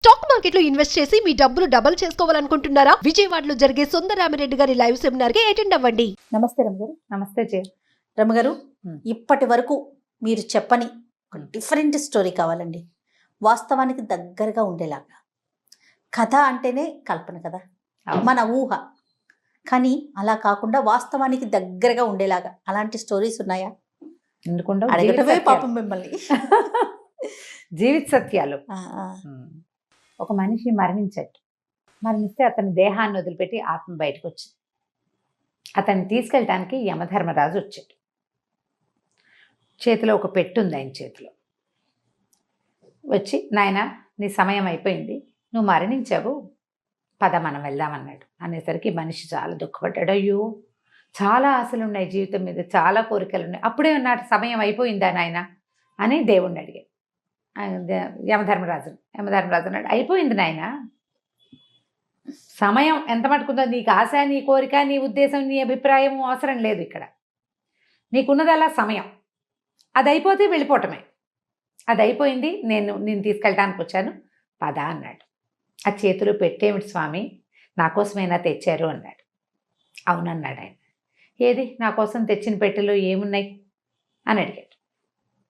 Stock మార్కెట్లో invest చేసి మీ డబ్బులు డబుల్ చేసుకోవాలనుకుంటున్నారా? విజయవాడలో జరిగే సుందరరామిరెడ్డి గారి లైవ్ సెమినార్ కి అటెండ్ అవ్వండి. నమస్తే రమగారు. నమస్తే జయ. రమగారు, ఇప్పటి వరకు మీరు చెప్పని ఒక డిఫరెంట్ స్టోరీ కావాలండి. వాస్తవానికి దగ్గరగా ఉండేలాగా. కథ అంటేనే కల్పన కదా, మన ఊహ. కానీ అలా కాకుండా వాస్తవానికి దగ్గరగా ఉండేలాగా అలాంటి స్టోరీస్ ఉన్నాయా? ఎందుకుండా అడగటమే పాపం మిమ్మల్ని. జీవిత సత్యాలు. ఒక మనిషి మరణిస్తే అతని దేహాన్ని వదిలిపెట్టి ఆత్మ బయటకు వచ్చింది. అతన్ని తీసుకెళ్ళటానికి యమధర్మరాజు వచ్చాడు. చేతిలో ఒక పెట్టు ఉంది ఆయన చేతిలో. వచ్చి, నాయనా నీ సమయం అయిపోయింది, నువ్వు మరణించావు, పద మనం వెళ్దామన్నాడు. అనేసరికి మనిషి చాలా దుఃఖపడ్డాడు. అయ్యో, చాలా ఆశలు ఉన్నాయి జీవితం మీద, చాలా కోరికలు ఉన్నాయి, అప్పుడే నా సమయం అయిపోయిందా నాయన అని దేవుణ్ణి అడిగాడు. యమధర్మరాజు అన్నాడు, అయిపోయింది నాయన, సమయం ఎంత మటుకుందో, నీకు ఆశ, నీ కోరిక, నీ ఉద్దేశం, నీ అభిప్రాయం అవసరం లేదు. ఇక్కడ నీకున్నది అలా సమయం, అది అయిపోతే వెళ్ళిపోవటమే. అది అయిపోయింది, నేను తీసుకెళ్ళడానికి వచ్చాను, పద అన్నాడు. ఆ చేతిలో పెట్టేమిటి స్వామి, నా కోసమైనా తెచ్చారు అన్నాడు. అవునన్నాడు ఆయన. ఏది నా కోసం తెచ్చిన పెట్టెలో ఏమున్నాయి అని అడిగాడు.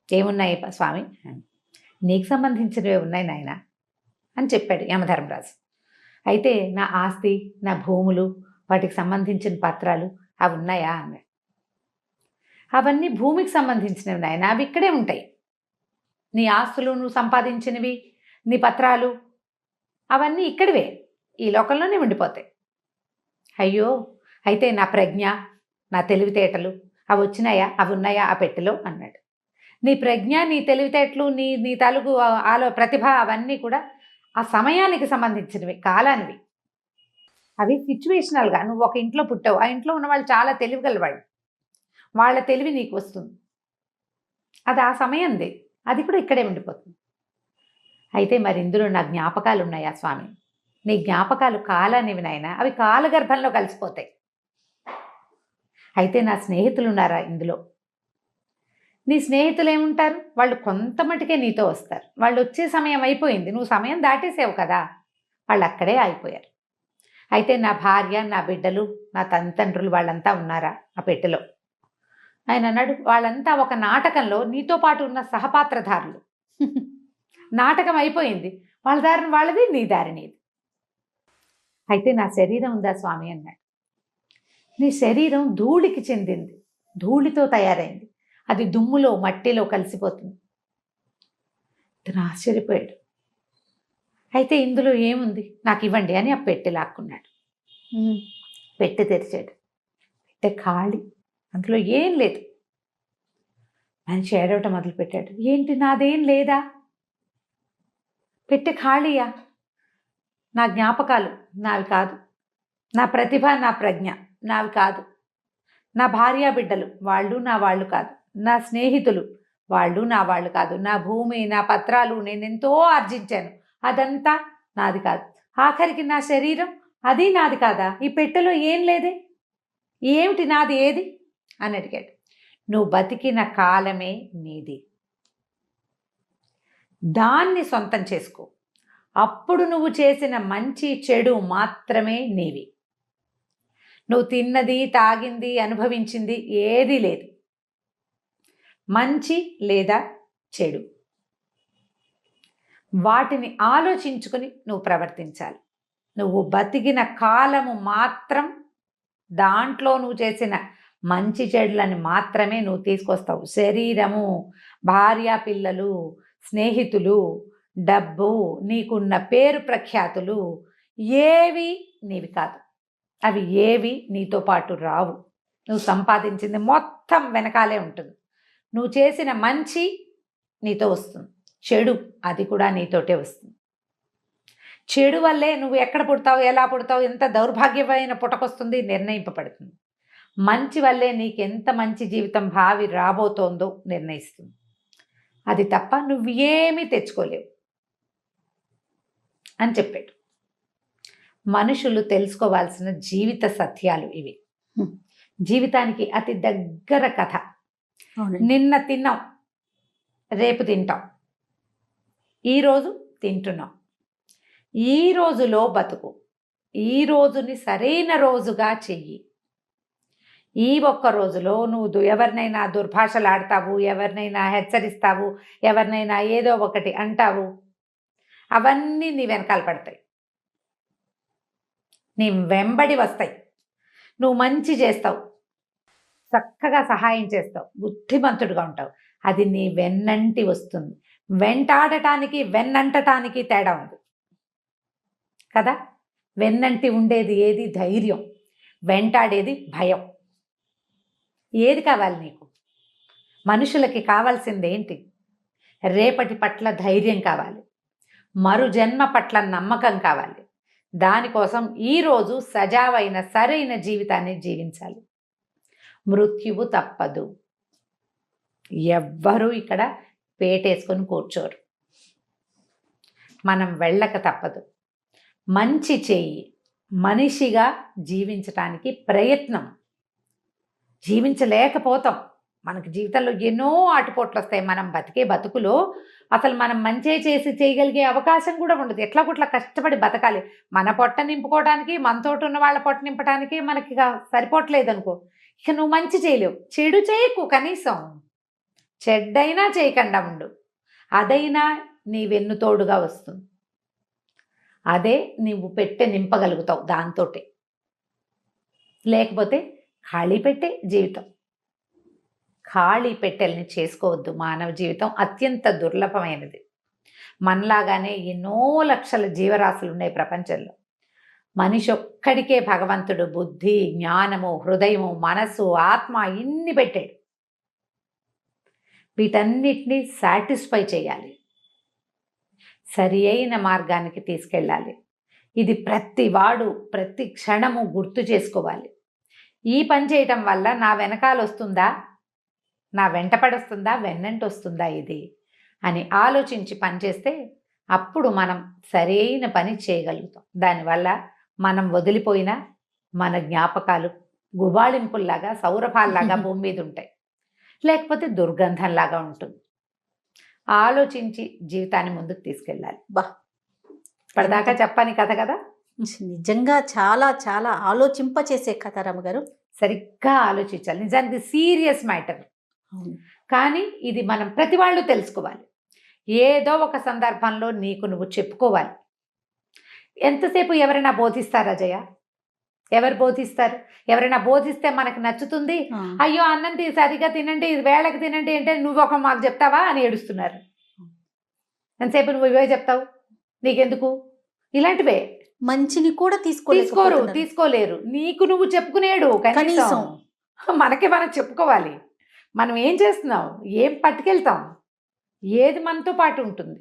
ఏమున్నాయి స్వామి? నీకు సంబంధించినవే ఉన్నాయి నాయన అని చెప్పాడు యమధర్మరాజు. అయితే నా ఆస్తి, నా భూములు, వాటికి సంబంధించిన పత్రాలు అవి ఉన్నాయా అన్నాడు. అవన్నీ భూమికి సంబంధించినవి నాయన, అవి ఇక్కడే ఉంటాయి. నీ ఆస్తులు, నువ్వు సంపాదించినవి, నీ పత్రాలు అవన్నీ ఇక్కడివే, ఈ లోకంలోనే ఉండిపోతాయి. అయ్యో, అయితే నా ప్రజ్ఞ, నా తెలివితేటలు అవి వచ్చినాయా, అవి ఉన్నాయా ఆ పెట్టెలో అన్నాడు. నీ ప్రజ్ఞ, నీ తెలివితేటలు, నీ తలుగు ప్రతిభ అవన్నీ కూడా ఆ సమయానికి సంబంధించినవి, కాలానివి. అవి సిచ్యువేషనల్గా. నువ్వు ఒక ఇంట్లో పుట్టావు, ఆ ఇంట్లో ఉన్న వాళ్ళు చాలా తెలివిగలవాళ్ళు, వాళ్ళ తెలివి నీకు వస్తుంది, అది ఆ సమయంది, అది కూడా ఇక్కడే ఉండిపోతుంది. అయితే మరి ఇందులో నా జ్ఞాపకాలు ఉన్నాయా స్వామి? నీ జ్ఞాపకాలు కాలానివి నాయనా, అవి కాలగర్భంలో కలిసిపోతాయి. అయితే నా స్నేహితులు ఉన్నారా ఇందులో? నీ స్నేహితులు ఏముంటారు, వాళ్ళు కొంత మటుకే నీతో వస్తారు, వాళ్ళు వచ్చే సమయం అయిపోయింది, నువ్వు సమయం దాటేసావు కదా, వాళ్ళు అక్కడే అయిపోయారు. అయితే నా భార్య, నా బిడ్డలు, నా తండ్రులు వాళ్ళంతా ఉన్నారా ఆ పెట్టెలో? ఆయన అన్నాడు, వాళ్ళంతా ఒక నాటకంలో నీతో పాటు ఉన్న సహపాత్రధారులు. నాటకం అయిపోయింది, వాళ్ళ దారిని వాళ్ళది, నీ దారి నీది. అయితే నా శరీరం ఉందా స్వామి అన్నాడు. నీ శరీరం ధూళికి చెందింది, ధూళితో తయారైంది, అది దుమ్ములో మట్టిలో కలిసిపోతుంది. తను ఆశ్చర్యపోయాడు. అయితే ఇందులో ఏముంది, నాకు ఇవ్వండి అని ఆ పెట్టె లాక్కున్నాడు. పెట్టె తెరిచాడు. పెట్టె ఖాళీ, అందులో ఏం లేదు. మనిషి ఏడవటం మొదలుపెట్టాడు. ఏంటి, నాదేం లేదా? పెట్టె ఖాళీయా? నా జ్ఞాపకాలు నావి కాదు, నా ప్రతిభ, నా ప్రజ్ఞ నావి కాదు, నా భార్య బిడ్డలు వాళ్ళు నా వాళ్ళు కాదు, నా స్నేహితులు వాళ్ళు నా వాళ్ళు కాదు, నా భూమి, నా పత్రాలు, నేనెంతో ఆర్జించాను, అదంతా నాది కాదు, ఆఖరికి నా శరీరం అది నాది కాదా? ఈ పెట్టెలో ఏం లేదే, ఏమిటి నాది, ఏది అని అడిగాడు. నువ్వు బతికిన కాలమే నీది, దాన్ని సొంతం చేసుకో. అప్పుడు నువ్వు చేసిన మంచి చెడు మాత్రమే నీవి. నువ్వు తిన్నది, తాగింది, అనుభవించింది ఏదీ లేదు, మంచి లేదా చెడు, వాటిని ఆలోచించుకొని నువ్వు ప్రవర్తించాలి. నువ్వు బతికిన కాలము మాత్రం దాంట్లో నువ్వు చేసిన మంచి చెడులని మాత్రమే నువ్వు తీసుకొస్తావు. శరీరము, భార్య పిల్లలు, స్నేహితులు, డబ్బు, నీకున్న పేరు ప్రఖ్యాతులు ఏవి నీవి కాదు, అవి ఏవి నీతో పాటు రావు. నువ్వు సంపాదించింది మొత్తం వెనకాలే ఉంటుంది. నువ్వు చేసిన మంచి నీతో వస్తుంది, చెడు అది కూడా నీతోటే వస్తుంది. చెడు వల్లే నువ్వు ఎక్కడ పుడతావు, ఎలా పుడతావు, ఎంత దౌర్భాగ్యమైన పుటకొస్తుంది నిర్ణయింపబడుతుంది. మంచి వల్లే నీకెంత మంచి జీవితం భావి రాబోతోందో నిర్ణయిస్తుంది. అది తప్ప నువ్వు ఏమీ తెచ్చుకోలేవు అని చెప్పాడు. మనుషులు తెలుసుకోవాల్సిన జీవిత సత్యాలు ఇవి. జీవితానికి అతి దగ్గర కథ. నిన్న తిన్నాం, రేపు తింటాం, ఈరోజు తింటున్నాం, ఈ రోజులో బతుకు, ఈ రోజుని సరైన రోజుగా చెయ్యి. ఈ ఒక్క రోజులో నువ్వు ఎవరినైనా దుర్భాషలాడతావు, ఎవరినైనా హెచ్చరిస్తావు, ఎవరినైనా ఏదో ఒకటి అంటావు, అవన్నీ నీ వెనకాల పడతాయి, నీ వెంబడి వస్తాయి. నువ్వు మంచి చేస్తావు, చక్కగా సహాయం చేస్తావు, బుద్ధిమంతుడిగా ఉంటావు, అది నీ వెన్నంటి వస్తుంది. వెంటాడటానికి వెన్నంటటానికి తేడా ఉంది కదా. వెన్నంటి ఉండేది ఏది? ధైర్యం. వెంటాడేది భయం. ఏది కావాలి నీకు? మనుషులకి కావాల్సింది ఏంటి? రేపటి పట్ల ధైర్యం కావాలి, మరు జన్మ పట్ల నమ్మకం కావాలి. దానికోసం ఈరోజు సజావైన సరైన జీవితాన్ని జీవించాలి. మృత్యువు తప్పదు. ఎవ్వరూ ఇక్కడ పేటేసుకొని కూర్చోరు. మనం వెళ్ళక తప్పదు. మంచి చెయ్యి. మనిషిగా జీవించటానికి ప్రయత్నం. జీవించలేకపోతాం. మనకి జీవితంలో ఎన్నో ఆటుపోట్లు వస్తాయి. మనం బతికే బతుకులో అసలు మనం మంచి చేసి చేయగలిగే అవకాశం కూడా ఉండదు. ఎట్లా కొట్లా కష్టపడి బతకాలి. మన పొట్ట నింపుకోవడానికి, మనతోటి ఉన్న వాళ్ళ పొట్ట నింపడానికి మనకి సరిపోవట్లేదు అనుకో, ఇక నువ్వు మంచి చేయలేవు. చెడు చేయకు, కనీసం చెడ్డైనా చేయకుండా ఉండు. అదైనా నీ వెన్నుతోడుగా వస్తుంది. అదే నీవు పెట్టె నింపగలుగుతావు దాంతోటే. లేకపోతే ఖాళీ పెట్టే జీవితం. ఖాళీ పెట్టెల్ని చేసుకోవద్దు. మానవ జీవితం అత్యంత దుర్లభమైనది. మనలాగానే ఎన్నో లక్షల జీవరాశులు ఉన్నాయి ప్రపంచంలో. మనిషి ఒక్కడికే భగవంతుడు బుద్ధి, జ్ఞానము, హృదయము, మనసు, ఆత్మ ఇన్ని పెట్టాడు. వీటన్నిటినీ సాటిస్ఫై చేయాలి, సరి అయిన మార్గానికి తీసుకెళ్ళాలి. ఇది ప్రతి వాడు ప్రతి క్షణము గుర్తు చేసుకోవాలి. ఈ పని చేయటం వల్ల నా వెనకాల వస్తుందా, నా వెంటపడొస్తుందా, వెన్నంటి వస్తుందా ఇది అని ఆలోచించి పనిచేస్తే అప్పుడు మనం సరైన పని చేయగలుగుతాం. దానివల్ల మనం వదిలిపోయిన మన జ్ఞాపకాలు గుబాళింపుల్లాగా, సౌరభాల్లాగా భూమి మీద ఉంటాయి. లేకపోతే దుర్గంధంలాగా ఉంటుంది. ఆలోచించి జీవితాన్ని ముందుకు తీసుకెళ్ళాలి. ఇప్పటిదాకా చెప్పని కథ కదా. నిజంగా చాలా చాలా ఆలోచింపచేసే కథ రమ్మగారు. సరిగ్గా ఆలోచించాలి. నిజానికి సీరియస్ మ్యాటర్. కానీ ఇది మనం ప్రతి వాళ్ళు తెలుసుకోవాలి. ఏదో ఒక సందర్భంలో నీకు నువ్వు చెప్పుకోవాలి. ఎంతసేపు ఎవరైనా బోధిస్తారా జయ? ఎవరు బోధిస్తారు? ఎవరైనా బోధిస్తే మనకు నచ్చుతుంది. అయ్యో అన్నం సరిగా తినండి, వేళకి తినండి అంటే నువ్వు ఒక మాకు చెప్తావా అని ఏడుస్తున్నారు. ఎంతసేపు నువ్వు ఇవే చెప్తావు, నీకెందుకు? ఇలాంటివే. మంచిని కూడా తీసుకోలేరు. నీకు నువ్వు చెప్పుకునేడు కనీసం. మనకే మనం చెప్పుకోవాలి. మనం ఏం చేస్తున్నాం, ఏం పట్టుకెళ్తాం, ఏది మనతో పాటు ఉంటుంది.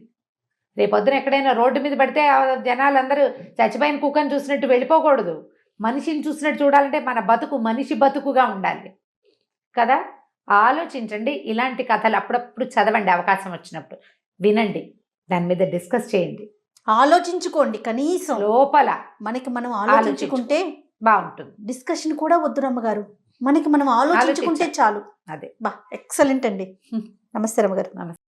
రేపొద్దున ఎక్కడైనా రోడ్డు మీద పడితే జనాలందరూ చచ్చిపోయిన కుక్కని చూసినట్టు వెళ్ళిపోకూడదు. మనిషిని చూసినట్టు చూడాలంటే మన బతుకు మనిషి బతుకుగా ఉండాలి కదా. ఆలోచించండి. ఇలాంటి కథలు అప్పుడప్పుడు చదవండి, అవకాశం వచ్చినప్పుడు వినండి, దాని మీద డిస్కస్ చేయండి, ఆలోచించుకోండి. కనీసం లోపల మనకి మనం ఆలోచించుకుంటే బాగుంటుంది. డిస్కషన్ కూడా వద్దు రమ్మగారు, మనకి మనం ఆలోచించుకుంటే చాలు. అదే ఎక్సలెంట్ అండి. నమస్తే రమ్మగారు. నమస్తే.